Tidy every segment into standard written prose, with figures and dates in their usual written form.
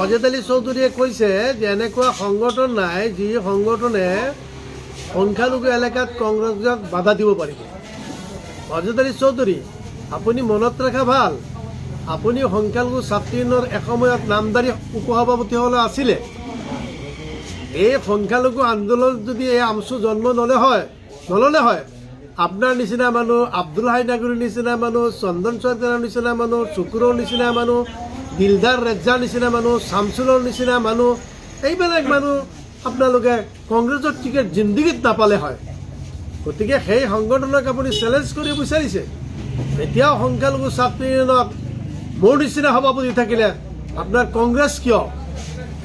অজেদ আলী চৌধুৰীয়ে কৈছে যে এনেকুৱা সংগঠন নাই যি সংগঠনে সংখ্যালঘু এলেকাত কংগ্ৰেছক বাধা দিব পাৰিব। অজেদ আলী চৌধুৰী, আপুনি মনত ৰখা ভাল, আপুনি সংখ্যালঘু ছাত্ৰী ইউনিয়নৰ এসময়ত নামদাৰী উপসভাপতি হ'লে আছিলে। এই সংখ্যালঘু আন্দোলন যদি এই আমচু জন্ম নল'লে হয় আপোনাৰ নিচিনা মানুহ, আব্দুল হাই নাগৰীৰ নিচিনা মানুহ, চন্দন চৰকাৰৰ নিচিনা মানুহ, চুকুৰৰ নিচিনা মানুহ, দিলদাৰ ৰেজ্জাৰ নিচিনা মানুহ, শামছুলৰ নিচিনা মানুহ, এইবিলাক মানুহ আপোনালোকে কংগ্ৰেছৰ টিকেট জিন্দগীত নাপালে হয়। গতিকে সেই সংগঠনক আপুনি চেলেঞ্জ কৰিব বিচাৰিছে। এতিয়াও সংখ্যালঘু ছাত্ৰী ইউনিয়নক মোৰ নিচিনা সভাপতি থাকিলে আপোনাৰ কংগ্ৰেছ কিয়?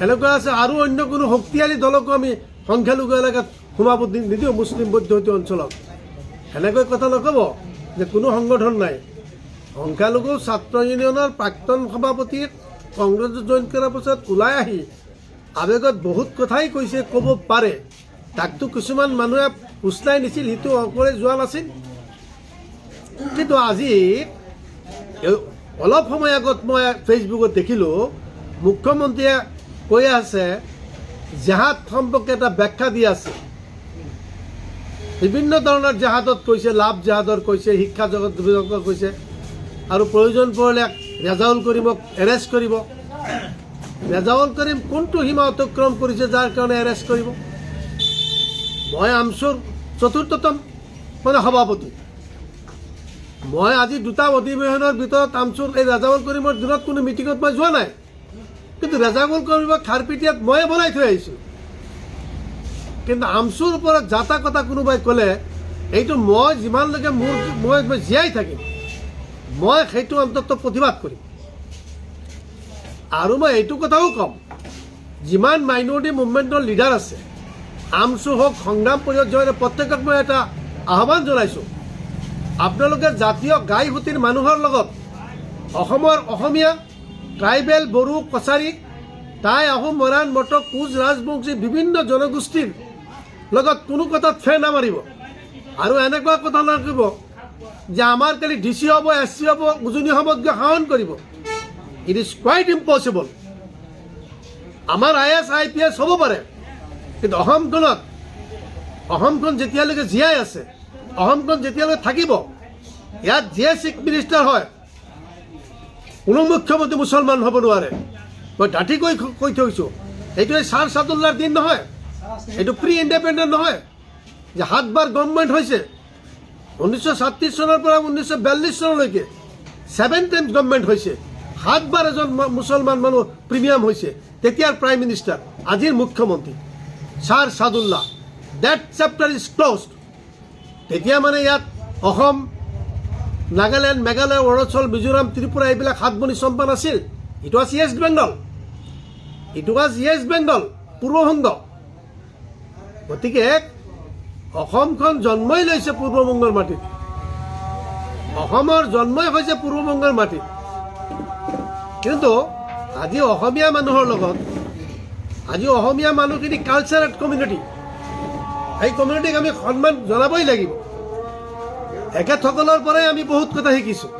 এনেকুৱা আছে আৰু অন্য কোনো শক্তিশালী দলকো আমি সংখ্যালঘু এলেকাত সোমাব নিদিওঁ মুছলিম বৈদ্যুতি অঞ্চলত। সেনেকৈ কথা নক'ব যে কোনো সংগঠন নাই। সংখ্যালঘু ছাত্ৰ ইউনিয়নৰ প্ৰাক্তন সভাপতি কংগ্ৰেছত জইন কৰাৰ পাছত ওলাই আহি আৱেগত বহুত কথাই কৈছে, ক'ব পাৰে। তাকতো কিছুমান মানুহে উচলাই নিছিল, সিটো অকলে যোৱা নাছিল। কিন্তু আজি অলপ সময় আগত মই ফেচবুকত দেখিলোঁ মুখ্যমন্ত্ৰীয়ে কৈ আছে জেহাদ সম্পৰ্কে এটা ব্যাখ্যা দি আছে। বিভিন্ন ধৰণৰ জেহাদত কৈছে, লাভ জেহাদৰ কৈছে, শিক্ষা জগত কৈছে, আৰু প্ৰয়োজন পৰিলে ৰেজাউল কৰিমক এৰেষ্ট কৰিব। ৰেজাউল কৰিম কোনটো সীমা অতিক্ৰম কৰিছে যাৰ কাৰণে এৰেষ্ট কৰিব? মই আমচুৰ চতুৰ্থতম সভাপতি। মই আজি দুটা অধিৱেশনৰ ভিতৰত আমচুৰ এই ৰেজাউল কৰিমৰ দিনত কোনো মিটিঙত মই যোৱা নাই, কিন্তু ৰেজাউল কৰিমক খাৰপিটিয়াত ময়ে বনাই থৈ আহিছোঁ। কিন্তু আমচুৰ ওপৰত যাতা কথা কোনোবাই ক'লে এইটো মই যিমানলৈকে মই জীয়াই থাকিম মই সেইটো অন্ততঃ প্ৰতিবাদ কৰিম। আৰু মই এইটো কথাও ক'ম, যিমান মাইনৰিটি মুভমেণ্টৰ লিডাৰ আছে, আমচু হওক, সংগ্ৰাম পৰিষদ জয়, প্ৰত্যেকক মই এটা আহ্বান জনাইছোঁ, আপোনালোকে জাতীয় গাই সুঁতিৰ মানুহৰ লগত অসমৰ অসমীয়া, ট্ৰাইবেল, বড়ো, কছাৰী, টাই, আহোম, মৰাণ, মটক, কোচ, ৰাজবংশী বিভিন্ন জনগোষ্ঠীৰ লগত কোনো কথাত ফেৰ নামাৰিব। আৰু এনেকুৱা কথা নক'ব যে আমাৰ কালি ডি চি হ'ব, এছ চি হ'ব, উজনি অসমত গৈ শাসন কৰিব। It is quiet impossible. আমাৰ IAS IPS হ'ব পাৰে, কিন্তু অসমখন যেতিয়ালৈকে জীয়াই আছে, অসমখন যেতিয়ালৈকে থাকিব, ইয়াত যিয়ে চিফ মিনিষ্টাৰ হয় কোনো মুখ্যমন্ত্ৰী মুছলমান হ'ব নোৱাৰে। মই ডাঠি কৈ থৈছোঁ, এইটো ছাৰ ছাদুল্লাৰ দিন নহয়, এইটো প্ৰি ইণ্ডিপেণ্ডেণ্ট নহয় যে 7 বাৰ গভৰ্ণমেণ্ট হৈছে। 1937 চনৰ পৰা 1942 চনলৈকে 7 টাইমছ গভৰ্ণমেণ্ট হৈছে। 7 বাৰ এজন মুছলমান মানুহ প্ৰিমিয়াম হৈছে। তেতিয়াৰ প্ৰাইম মিনিষ্টাৰ, আজিৰ মুখ্যমন্ত্ৰী sir Saadulla. That chapter is closed. তেতিয়া মানে ইয়াত অসম, নাগালেণ্ড, মেঘালয়, অৰুণাচল, মিজোৰাম, ত্ৰিপুৰা এইবিলাক সাতভনী চম্পা নাছিল। ইট ৱাজ য়েষ্ট বেংগল, পূৰ্ববংগ। গতিকে অসমখন জন্মই লৈছে পূৰ্ববংগৰ মাটিত, অসমৰ জন্মই হৈছে পূৰ্ববংগৰ মাটিত। কিন্তু আজি অসমীয়া মানুহৰ লগত, আজি অসমীয়া মানুহখিনি কালচাৰেল কমিউনিটি, এই কমিউনিটিক আমি সন্মান জনাবই লাগিব। এখেতসকলৰ পৰাই আমি বহুত কথা শিকিছোঁ।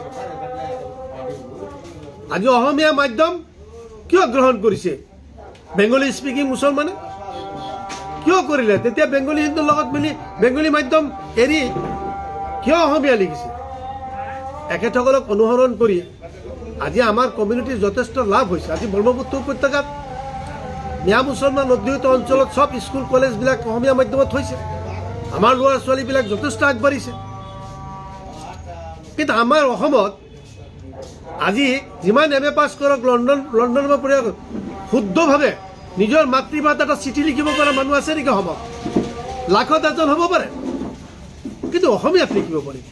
আজি অসমীয়া মাধ্যম কিয় গ্ৰহণ কৰিছে বেংগলী স্পিকিং মুছলমানে? কিয় কৰিলে? তেতিয়া বেংগলী হিন্দুৰ লগত মিলি বেংগলী মাধ্যম এৰি কিয় অসমীয়া লিখিছে? এখেতসকলক অনুসৰণ কৰি আজি আমাৰ কমিউনিটিৰ যথেষ্ট লাভ হৈছে। আজি ব্ৰহ্মপুত্ৰ উপত্যকাত মিয়া মুছলমান অধ্যুষিত অঞ্চলত সব স্কুল কলেজবিলাক অসমীয়া মাধ্যমত হৈছে। আমাৰ ল'ৰা ছোৱালীবিলাক যথেষ্ট আগবাঢ়িছে। কিন্তু আমাৰ অসমত আজি যিমান MA পাছ কৰক, লণ্ডনৰ পৰা শুদ্ধভাৱে নিজৰ মাতৃভাষাত এটা চিঠি লিখিব পৰা মানুহ আছে নেকি অসমত? লাখত এজন হ'ব পাৰে, কিন্তু অসমীয়াত লিখিব পাৰিম।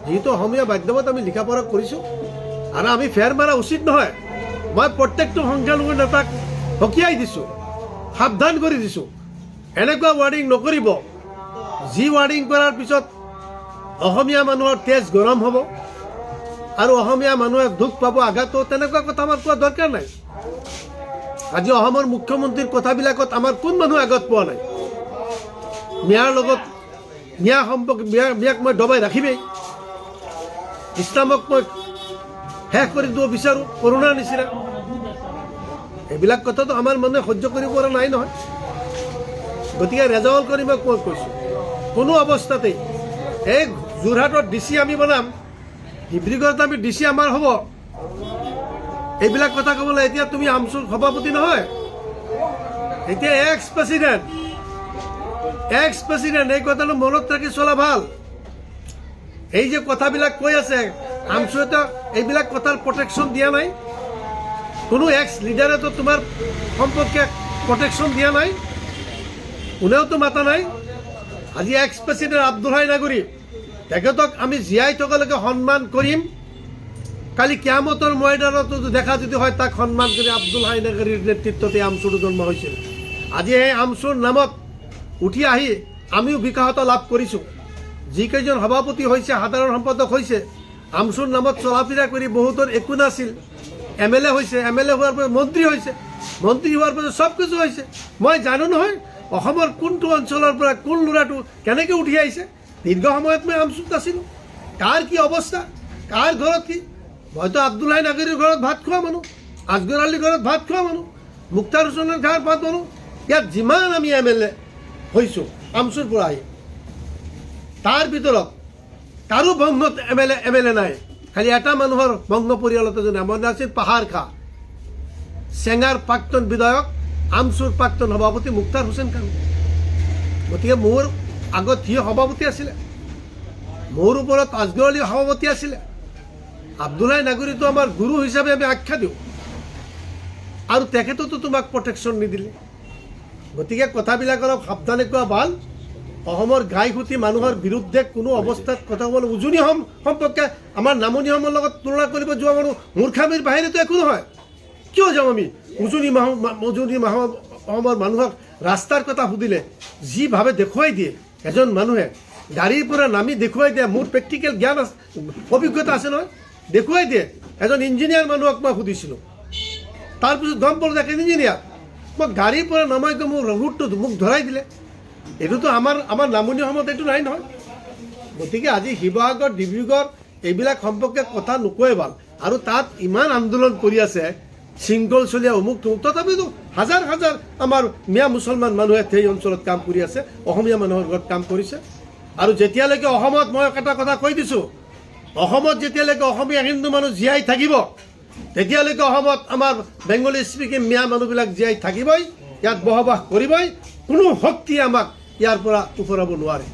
যিহেতু অসমীয়া মাধ্যমত আমি লিখা পঢ়া কৰিছোঁ আৰু আমি ফেৰ মাৰা উচিত নহয়। মই প্ৰত্যেকটো সংখ্যালঘু নেতাক সকীয়াই দিছোঁ, সাৱধান কৰি দিছোঁ, এনেকুৱা ৱাৰ্ডিং নকৰিব যি ৱাৰ্ডিং কৰাৰ পিছত অসমীয়া মানুহৰ তেজ গৰম হ'ব আৰু অসমীয়া মানুহে দুখ পাব, আঘাত পাব। তেনেকুৱা কথা আমাৰ কোৱা দৰকাৰ নাই। আজি অসমৰ মুখ্যমন্ত্ৰীৰ কথাবিলাকত আমাৰ কোন মানুহ আগত পোৱা নাই? মিয়াৰ লগত মিয়াক মই দবাই ৰাখিমেই, ইছলামক মই শেষ কৰি দিব বিচাৰোঁ, কৰোণাৰ নিচিনা। এইবিলাক কথাটো আমাৰ মানুহে সহ্য কৰিব পৰা নাই নহয়। গতিকে ৰেজাউল কৰিমক মই কৈছোঁ, কোনো অৱস্থাতেই এই যোৰহাটত DC আমি বনাম, ডিব্ৰুগড়ত আমি DC আমাৰ হ'ব, এইবিলাক কথা ক'বলৈ এতিয়া তুমি আমচুৰ সভাপতি নহয়, এতিয়া এক্স প্ৰেচিডেণ্ট এই কথাটো মনত ৰাখি চলা ভাল। এই যে কথাবিলাক কৈ আছে আমচুৱেতো এইবিলাক কথাৰ প্ৰটেকশ্যন দিয়া নাই, কোনো এক্স লিডাৰেতো তোমাৰ সম্পৰ্কে প্ৰটেকশ্যন দিয়া নাই, কোনেওতো মাতা নাই। আজি এক্স প্ৰেচিডেণ্ট আব্দুল হাই নাগৰী, তেখেতক আমি জীয়াই থকালৈকে সন্মান কৰিম। কালি কিয়ামতৰ ময়দানতো দেখা যদি হয় তাক সন্মান কৰি আব্দুল হাই নাগৰীৰ নেতৃত্বতে আমচুৰ জন্ম হৈছিল। আজি এই আমচুৰ নামত উঠি আহি আমিও বিকাশতা লাভ কৰিছোঁ। যিকেইজন সভাপতি হৈছে, সাধাৰণ সম্পাদক হৈছে, আমচুৰ নামত চলা ফিৰা কৰি বহুতৰ একো নাছিল, MLA হৈছে, MLA হোৱাৰ পিছত মন্ত্ৰী হৈছে, মন্ত্ৰী হোৱাৰ পিছত চব কিছু হৈছে। মই জানো নহয় অসমৰ কোনটো অঞ্চলৰ পৰা কোন ল'ৰাটো কেনেকৈ উঠি আহিছে। দীৰ্ঘ সময়ত মই আমচুত আছিলোঁ, কাৰ কি অৱস্থা, কাৰ ঘৰত কি। মইতো আব্দুল হাই নাগৰীৰ ঘৰত ভাত খোৱা মানুহ, আজগৰ আলীৰ ঘৰত ভাত খোৱা মানুহ, মুক্তাৰ হুছেইনৰ ঘৰত ভাত মানুহ। ইয়াত যিমান আমি MLA হৈছোঁ আমচুৰ পৰা আহি, তাৰ ভিতৰত কাৰো বংগত MLA নাই। খালি এটা মানুহৰ বংগ পৰিয়ালত এজন নাম আছিল পাহাৰ খা, চেঙাৰ প্ৰাক্তন বিধায়ক, আমচুৰ প্ৰাক্তন সভাপতি মুক্তাৰ হুছেইন খান। গতিকে মোৰ আগত সি সভাপতি আছিলে, মোৰ ওপৰত আজগৰ আলী সভাপতি আছিলে। আব্দুল হাই নাগৰীটো আমাৰ গুৰু হিচাপে আমি আখ্যা দিওঁ, আৰু তেখেততো তোমাক প্ৰটেকশ্যন নিদিলে। গতিকে কথাবিলাক অলপ সাৱধানে কোৱা ভাল। অসমৰ গাই খুটি মানুহৰ বিৰুদ্ধে কোনো অৱস্থাত কথা ক'বলৈ উজনি অসম সম্পৰ্কে আমাৰ নামনি অসমৰ লগত তুলনা কৰিব যোৱা মানুহ মূৰ্খামিৰ বাহিৰেতো একো নহয়। কিয় যাওঁ আমি উজনি অসমৰ মানুহক ৰাস্তাৰ কথা সুধিলে যিভাৱে দেখুৱাই দিয়ে এজন মানুহে, গাড়ীৰ পৰা নামি দেখুৱাই দিয়ে। মোৰ প্ৰেক্টিকেল জ্ঞান আছে, অভিজ্ঞতা আছে নহয়, দেখুৱাই দিয়ে। এজন ইঞ্জিনিয়াৰ মানুহক মই সুধিছিলোঁ, তাৰপিছত গম পালোঁ যে ইঞ্জিনিয়াৰ, মই গাড়ীৰ পৰা নমাই গৈ মোৰ ৰুটটো মোক ধৰাই দিলে। এইটোতো আমাৰ নামনি অসমত এইটো নাই নহয়। গতিকে আজি শিৱসাগৰ, ডিব্ৰুগড় এইবিলাক সম্পৰ্কে কথা নোকোৱাই ভাল। আৰু তাত ইমান আন্দোলন কৰি আছে, শৃংখল চলীয়া অমুক তমুক, তথাপিতো হাজাৰ হাজাৰ আমাৰ মিয়া মুছলমান মানুহে সেই অঞ্চলত কাম কৰি আছে, অসমীয়া মানুহৰ ঘৰত কাম কৰিছে। আৰু যেতিয়ালৈকে অসমত, মই এটা কথা কৈ দিছোঁ, অসমত যেতিয়ালৈকে অসমীয়া হিন্দু মানুহ জীয়াই থাকিব, তেতিয়ালৈকে অসমত আমাৰ বেংগলী স্পিকিং মিয়া মানুহবিলাক জীয়াই থাকিবই, ইয়াত বসবাস কৰিবই। কোনো শক্তিয়ে আমাক ইয়াৰ পৰা উফৰাব নোৱাৰে।